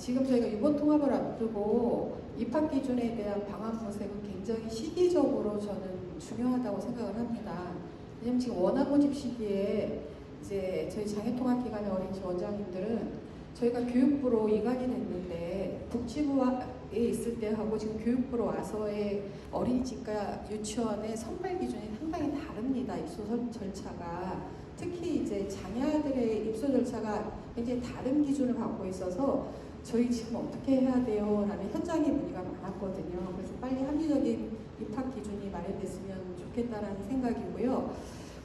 지금 저희가 이번 통합을 앞두고 입학 기준에 대한 방안 모색은 굉장히 시기적으로 저는 중요하다고 생각을 합니다. 왜냐면 지금 원학 모집 시기에 이제 저희 장애통합기관의 어린이집 원장님들은 저희가 교육부로 이관이 됐는데 복지부에 있을 때하고 지금 교육부로 와서의 어린이집과 유치원의 선발 기준이 상당히 다릅니다. 입소 절차가. 특히 이제 장애아들의 입소 절차가 굉장히 다른 기준을 갖고 있어서 저희 지금 어떻게 해야 돼요? 라는 현장의 문의가 많았거든요. 그래서 빨리 합리적인 입학 기준이 마련됐으면 좋겠다라는 생각이고요.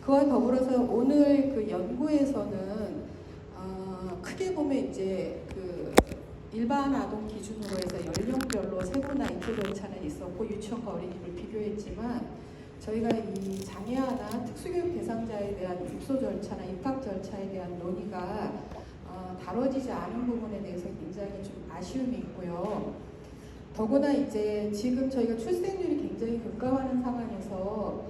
그와 더불어서 오늘 그 연구에서는 크게 보면 이제 그 일반 아동 기준으로 해서 연령별로 세부나 입소 절차는 있었고 유치원과 어린이집을 비교했지만 저희가 이 장애아나 특수교육 대상자에 대한 입소 절차나 입학 절차에 대한 논의가 다뤄지지 않은 부분에 대해서 굉장히 좀 아쉬움이 있고요. 더구나 이제 지금 저희가 출생률이 굉장히 급감하는 상황에서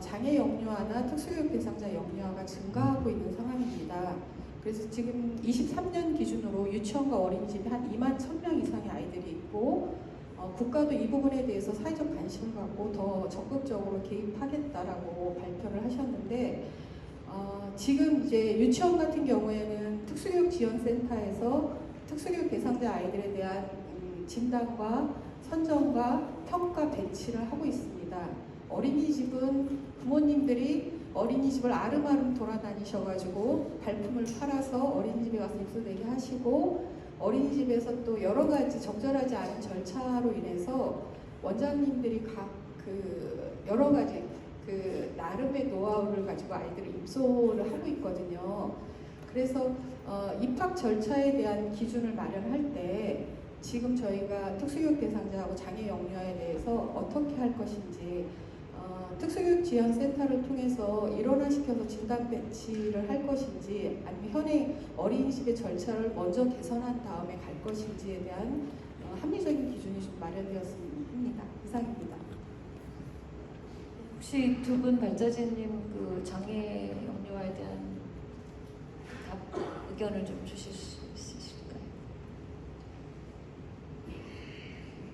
장애 영유아나 특수교육 대상자 영유아가 증가하고 있는 상황입니다. 그래서 지금 23년 기준으로 유치원과 어린이집에 한 2만 1,000명 이상의 아이들이 있고 국가도 이 부분에 대해서 사회적 관심을 갖고 더 적극적으로 개입하겠다라고 발표를 하셨는데 지금 이제 유치원 같은 경우에는 특수교육지원센터에서 특수교육 대상자 아이들에 대한 진단과 선정과 평가 배치를 하고 있습니다. 어린이집은 부모님들이 어린이집을 아름아름 돌아다니셔가지고 발품을 팔아서 어린이집에 가서 입소되게 하시고 어린이집에서 또 여러 가지 적절하지 않은 절차로 인해서 원장님들이 각 그 여러 가지 그 나름의 노하우를 가지고 아이들을 입소를 하고 있거든요. 그래서 입학 절차에 대한 기준을 마련할 때 지금 저희가 특수교육 대상자하고 장애 영유아에 대해서 어떻게 할 것인지 특수교육지원센터를 통해서 일원화시켜서 진단 배치를 할 것인지 아니면 현행 어린이집의 절차를 먼저 개선한 다음에 갈 것인지에 대한 합리적인 기준이 좀 마련되었으면 합니다. 이상입니다. 혹시 두 분 발자재님 그 장애 영유아에 대한 의견을 좀 주실 수 있으실까요?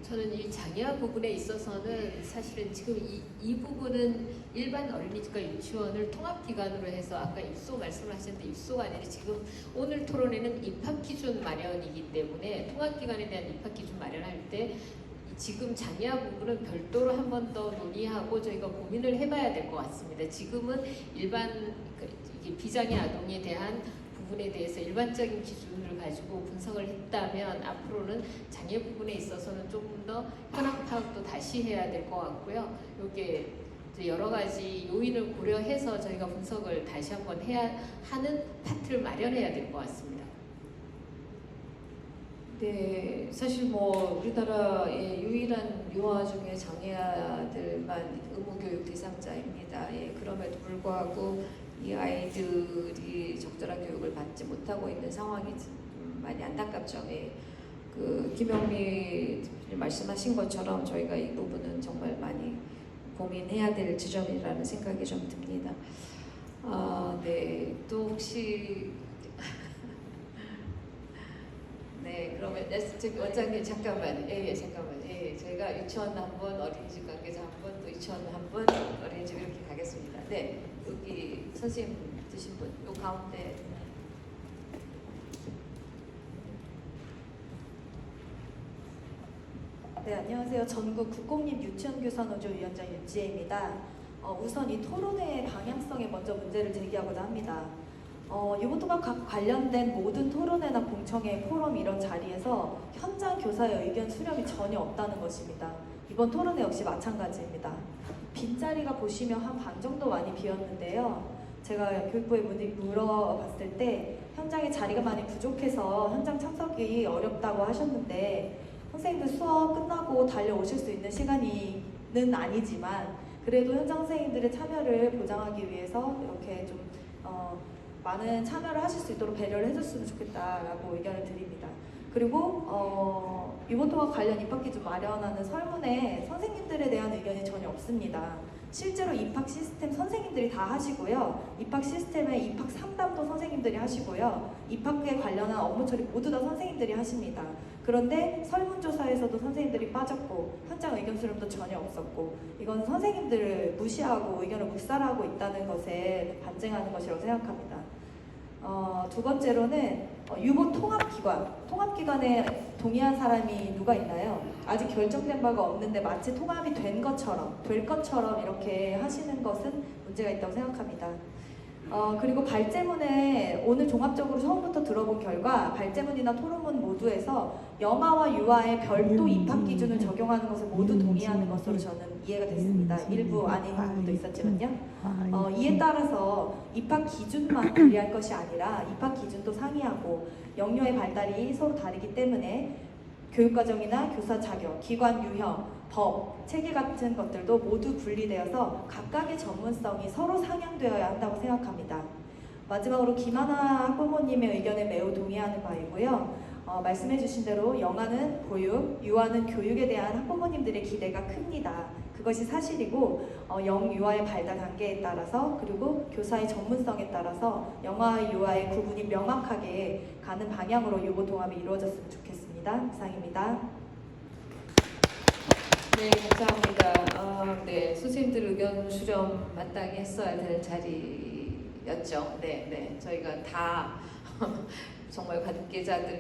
저는 이 장애아 부분에 있어서는 사실은 지금 이 부분은 일반 어린이집과 유치원을 통합기관으로 해서 아까 입소 말씀을 하셨는데 입소가 아니라 지금 오늘 토론회는 입학기준 마련이기 때문에 통합기관에 대한 입학기준 마련할 때 지금 장애아 부분은 별도로 한 번 더 논의하고 저희가 고민을 해봐야 될 것 같습니다. 지금은 일반 비장애 아동에 대한 부분에 대해서 일반적인 기준을 가지고 분석을 했다면 앞으로는 장애 부분에 있어서는 조금 더 현황 파악도 다시 해야 될 것 같고요. 이게 여러 가지 요인을 고려해서 저희가 분석을 다시 한번 해야 하는 파트를 마련해야 될 것 같습니다. 네, 사실 뭐 우리나라의 유일한 유아 중에 장애아들만 의무교육 대상자입니다. 예, 그럼에도 불구하고 이 아이들이 적절한 교육을 받지 못하고 있는 상황이 많이 안타깝죠. 예. 그 김영미 말씀하신 것처럼 저희가 이 부분은 정말 많이 고민해야 될 지점이라는 생각이 좀 듭니다. 네, 또 혹시 네, 그러면 원장님 잠깐만, 잠깐만, 저희가 유치원 한 분, 어린이집 관계자 한 분, 또 유치원 한 분, 어린이집 이렇게 가겠습니다. 네, 여기 선생님 드신 분, 요 가운데. 네, 안녕하세요. 전국 국공립 유치원교사노조 위원장 윤지혜입니다. 우선 이 토론회의 방향성에 먼저 문제를 제기하고자 합니다. 이번 통합 관련된 모든 토론회나 공청회, 포럼 이런 자리에서 현장 교사의 의견 수렴이 전혀 없다는 것입니다. 이번 토론회 역시 마찬가지입니다. 빈자리가 보시면 한 반 정도 많이 비었는데요. 제가 교육부에 물어봤을 때 현장에 자리가 많이 부족해서 현장 참석이 어렵다고 하셨는데 선생님들 수업 끝나고 달려오실 수 있는 시간이는 아니지만 그래도 현장 선생님들의 참여를 보장하기 위해서 이렇게 좀 많은 참여를 하실 수 있도록 배려를 해줬으면 좋겠다라고 의견을 드립니다. 그리고 이번 통합 관련 입학기준 마련하는 설문에 선생님들에 대한 의견이 전혀 없습니다. 실제로 입학 시스템 선생님들이 다 하시고요. 입학 시스템의 입학 상담도 선생님들이 하시고요. 입학에 관련한 업무 처리 모두 다 선생님들이 하십니다. 그런데 설문조사에서도 선생님들이 빠졌고 현장 의견 수렴도 전혀 없었고 이건 선생님들을 무시하고 의견을 묵살하고 있다는 것에 반증하는 것이라고 생각합니다. 두 번째로는 유보 통합기관에 동의한 사람이 누가 있나요? 아직 결정된 바가 없는데 마치 통합이 될 것처럼 이렇게 하시는 것은 문제가 있다고 생각합니다. 그리고 발제문에 오늘 종합적으로 처음부터 들어본 결과 발제문이나 토론문 모두에서 영아와 유아의 별도 입학 기준을 적용하는 것을 모두 동의하는 것으로 저는 이해가 됐습니다. 일부 아닌 부분도 있었지만요. 이에 따라서 입학 기준만 관리할 것이 아니라 입학 기준도 상이하고 영유아의 발달이 서로 다르기 때문에 교육과정이나 교사 자격, 기관 유형, 법, 체계 같은 것들도 모두 분리되어서 각각의 전문성이 서로 상향되어야 한다고 생각합니다. 마지막으로 김하나 학부모님의 의견에 매우 동의하는 바이고요. 말씀해주신 대로 영아는 보육, 유아는 교육에 대한 학부모님들의 기대가 큽니다. 그것이 사실이고 영유아의 발달 단계에 따라서 그리고 교사의 전문성에 따라서 영아와 유아의 구분이 명확하게 가는 방향으로 유보 통합이 이루어졌으면 좋겠습니다. 이상입니다. 네, 감사합니다. 네, 선생님들 의견 수렴 마땅히 했어야 될 자리였죠. 네, 저희가 다 정말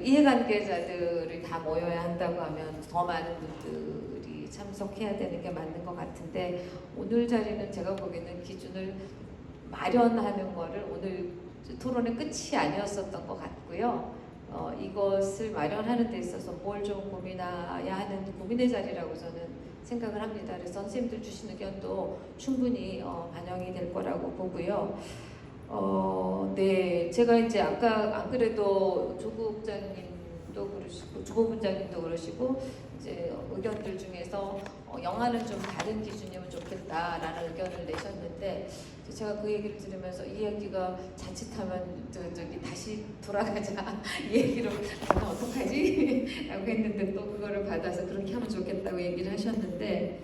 이해관계자들이 다 모여야 한다고 하면 더 많은 분들이 참석해야 되는 게 맞는 것 같은데 오늘 자리는 제가 보기에는 기준을 마련하는 거를 오늘 토론의 끝이 아니었었던 것 같고요. 이것을 마련하는 데 있어서 뭘 좀 고민해야 하는 고민의 자리라고 저는 생각을 합니다. 그래서 선생님들 주신 의견도 충분히 반영이 될 거라고 보고요. 네, 제가 이제 아까 안 그래도 조국 부장님도 그러시고 주보 부장님도 그러시고 이제 의견들 중에서 영아는 좀 다른 기준이면 좋겠다라는 의견을 내셨는데 제가 그 얘기를 들으면서 이 얘기가 자칫하면 저기 다시 돌아가자 이 얘기로 나 어떡하지? 라고 했는데 또 그거를 받아서 그렇게 하면 좋겠다고 얘기를 하셨는데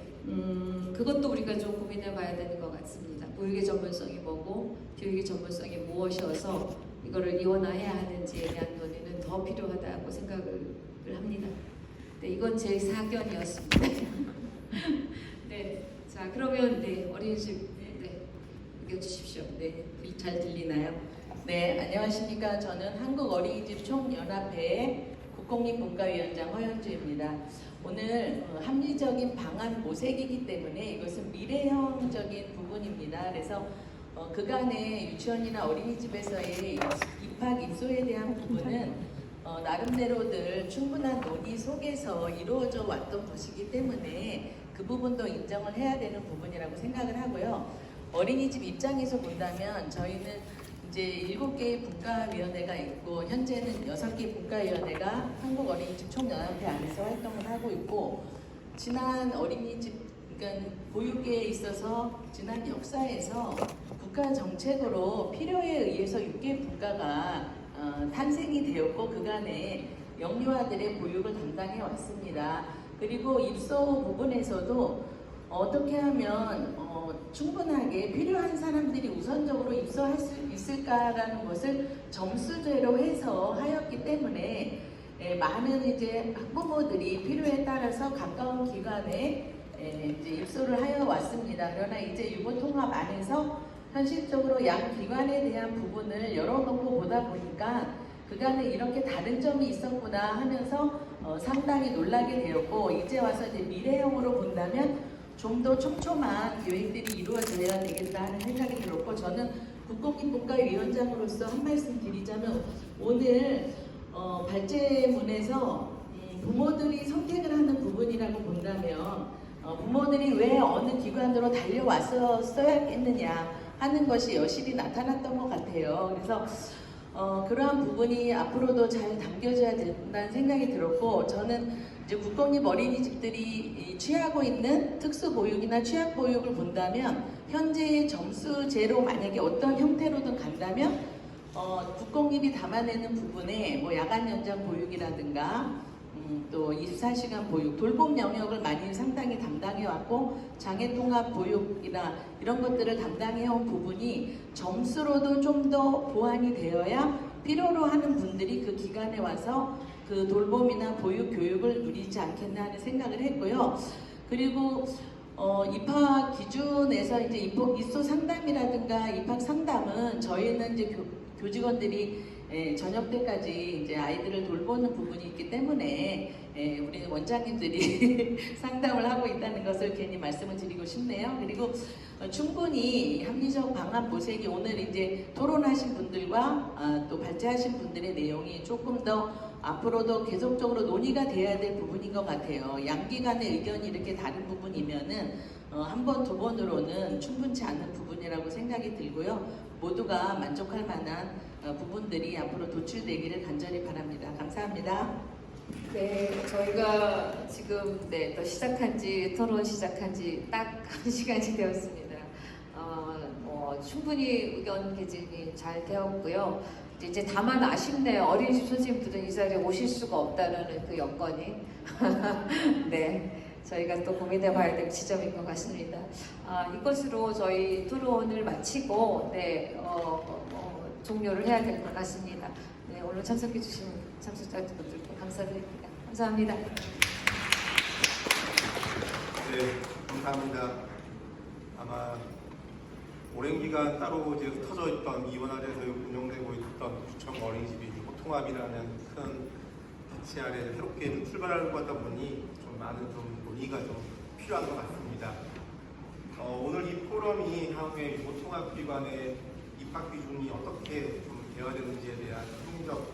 그것도 우리가 좀 고민해 봐야 되는 것 같습니다. 보육의 전문성이 뭐고 교육의 전문성이 무엇이어서 이거를 이원화해야 하는지에 대한 논의는 더 필요하다고 생각을 합니다. 네, 이건 제 사견이었습니다. 네, 자 그러면 네 어린이집 의견 주십시오. 네, 잘 들리나요? 네, 안녕하십니까. 저는 한국어린이집 총연합회 국공립분과위원장 허현주입니다. 오늘 합리적인 방안 모색이기 때문에 이것은 미래형적인 부분입니다. 그래서 그간의 유치원이나 어린이집에서의 입학 입소에 대한 부분은 나름대로들 충분한 논의 속에서 이루어져 왔던 것이기 때문에 그 부분도 인정을 해야 되는 부분이라고 생각을 하고요. 어린이집 입장에서 본다면 저희는 이제 7개의 분과위원회가 있고 현재는 6개 분과위원회가 한국어린이집 총연합회 안에서 활동을 하고 있고 지난 어린이집 그러니까 보육에 있어서 지난 역사에서 국가 정책으로 필요에 의해서 6개 분과가 탄생이 되었고 그간에 영유아들의 보육을 담당해 왔습니다. 그리고 입소 부분에서도 어떻게 하면 충분하게 필요한 사람들이 우선적으로 입소할 수 있을까라는 것을 점수제로 해서 하였기 때문에 많은 이제 학부모들이 필요에 따라서 가까운 기관에 이제 입소를 하여 왔습니다. 그러나 이제 유보통합 안에서 현실적으로 양 기관에 대한 부분을 열어놓고 보다 보니까 그간에 이렇게 다른 점이 있었구나 하면서 상당히 놀라게 되었고 이제 와서 이제 미래형으로 본다면 좀 더 촘촘한 계획들이 이루어져야 되겠다 하는 생각이 들었고 저는 국공립분과위원장으로서 한 말씀 드리자면 오늘 발제문에서 부모들이 선택을 하는 부분이라고 본다면 부모들이 왜 어느 기관으로 달려왔었어야겠느냐 하는 것이 여실히 나타났던 것 같아요. 그래서 그러한 부분이 앞으로도 잘 담겨져야 된다는 생각이 들었고 저는 이제 국공립 어린이집들이 취하고 있는 특수보육이나 취약보육을 본다면 현재의 점수제로 만약에 어떤 형태로든 간다면 국공립이 담아내는 부분에 뭐 야간 연장 보육이라든가 또 24시간 보육, 돌봄 영역을 많이 상당히 담당해 왔고 장애 통합 보육이나 이런 것들을 담당해 온 부분이 점수로도 좀 더 보완이 되어야 필요로 하는 분들이 그 기간에 와서 그 돌봄이나 보육 교육을 누리지 않겠나 하는 생각을 했고요. 그리고 입학 기준에서 이제 입소 상담이라든가 입학 상담은 저희는 이제 교직원들이 저녁 때까지 이제 아이들을 돌보는 부분이 있기 때문에 우리 원장님들이 상담을 하고 있다는 것을 괜히 말씀을 드리고 싶네요. 그리고 충분히 합리적 방안 모색이 오늘 이제 토론하신 분들과 또 발제하신 분들의 내용이 조금 더 앞으로도 계속적으로 논의가 돼야 될 부분인 것 같아요. 양기 간의 의견이 이렇게 다른 부분이면은 한 번, 두 번으로는 충분치 않은 부분이라고 생각이 들고요. 모두가 만족할 만한 부분들이 앞으로 도출되기를 간절히 바랍니다. 감사합니다. 네, 저희가 지금 또 토론 시작한 지 딱 1시간이 되었습니다. 충분히 의견 개진이 잘 되었고요. 이제 다만 아쉽네요. 어린이집 선생님들은 이 자리에 오실 수가 없다는 그 여건이. 네, 저희가 또 고민해 봐야 될 지점인 것 같습니다. 이것으로 저희 토론을 마치고 종료를 해야 될 것 같습니다. 네, 오늘 참석해 주신 참석자분들께 감사드립니다. 감사합니다. 네, 감사합니다. 아마 오랜 기간 따로 이제 흩어져 있던 이원화에서 운영되고 있던 구청 어린이집이 유보통합이라는 큰 가치 아래 새롭게 좀 출발하려고 하다 보니 좀 많은 좀 논의가 좀 필요한 것 같습니다. 오늘 이 포럼이 향후에 유보통합기관의 입학 기준이 어떻게 좀 되어야 되는지에 대한 합리적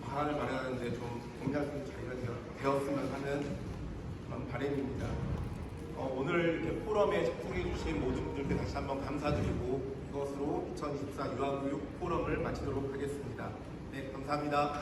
방안을 마련하는데 좀 공략적인 자리가 되었으면 하는 그런 바람입니다. 오늘 이렇게 포럼에 참석해 주신 모든 분들께 다시 한번 감사드리고 이것으로 2024 유아교육 포럼을 마치도록 하겠습니다. 네, 감사합니다.